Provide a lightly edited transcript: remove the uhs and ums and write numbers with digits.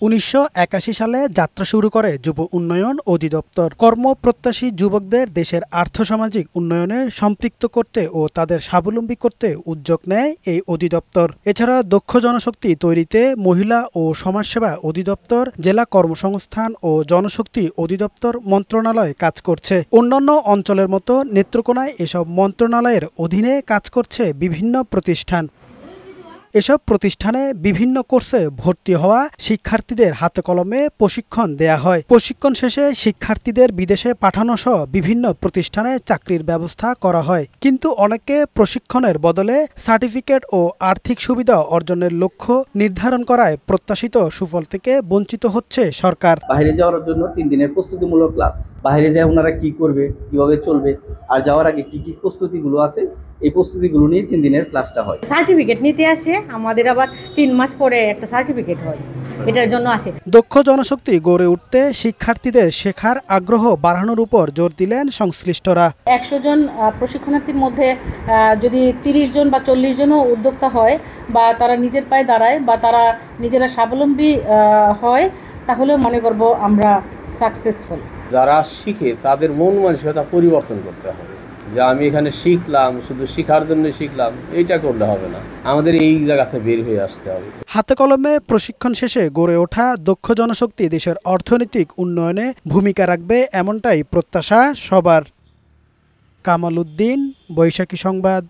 1981 সালে যাত্রা শুরু করে যুব উন্নয়ন অধিদপ্তর। কর্মপ্রত্যাশী যুবকদের দেশের আর্থসামাজিক উন্নয়নে সম্পৃক্ত করতে ও তাদের স্বাবলম্বী করতে উদ্যোগ নেয় এই অধিদপ্তর। এছাড়া দক্ষ জনশক্তি তৈরিতে মহিলা ও সমাজসেবা অধিদপ্তর, জেলা কর্মসংস্থান ও জনশক্তি অধিদপ্তর মন্ত্রণালয় কাজ করছে। অন্যান্য অঞ্চলের মতো নেত্রকোনায় এসব মন্ত্রণালয়ের অধীনে কাজ করছে বিভিন্ন প্রতিষ্ঠান। এসব প্রতিষ্ঠানে বিভিন্ন কোর্সে ভর্তি হওয়া শিক্ষার্থীদের হাতে কলমে প্রশিক্ষণ দেয়া হয়। প্রশিক্ষণ শেষে শিক্ষার্থীদের বিদেশে পাঠানো সহ বিভিন্ন প্রতিষ্ঠানে চাকরির ব্যবস্থা করা হয়। কিন্তু অনেকে প্রশিক্ষণের বদলে সার্টিফিকেট ও আর্থিক সুবিধা অর্জনের লক্ষ্য নির্ধারণ করায় প্রত্যাশিত সুফল থেকে বঞ্চিত হচ্ছে সরকার। বাইরে যাওয়ার জন্য 3 দিনের প্রস্তুতিমূলক ক্লাস, বাইরে যায় ওনারা কি করবে, কিভাবে চলবে, আর যাওয়ার আগে কি কি প্রস্তুতিগুলো আছে, এই প্রস্তুতিগুলো নিয়ে 3 দিনের ক্লাসটা হয়। সার্টিফিকেট নিতে আসে, আমাদের আবার 3 মাস পরে একটা সার্টিফিকেট হয়, এটার জন্য আসে। দক্ষ জনশক্তি গড়ে উঠতে শিক্ষার্থীদের শেখার আগ্রহ বাড়ানোর উপর জোর দিলেন সংশ্লিষ্টরা। 100 জন প্রশিক্ষণার্থীর মধ্যে যদি 30 জন বা 40 জনও উদ্যোক্তা হয় বা তারা নিজের পায়ে দাঁড়ায় বা তারা নিজেরা স্বাবলম্বী হয়, তাহলে মনে করব আমরা সাকসেসফুল। যারা শিখে তাদের মন মানসিকতা পরিবর্তন করতে হবে, যে আমি এখানে শিখলাম শুধু শিখার জন্য শিখলাম, এইটা করলে হবে না, আমাদের এই জায়গাতে বের হয়ে আসতে হবে। হাতে কলমে প্রশিক্ষণ শেষে গড়ে ওঠা দক্ষ জনশক্তি দেশের অর্থনৈতিক উন্নয়নে ভূমিকা রাখবে, এমনটাই প্রত্যাশা সবার। কামাল উদ্দিন, বৈশাখী সংবাদ।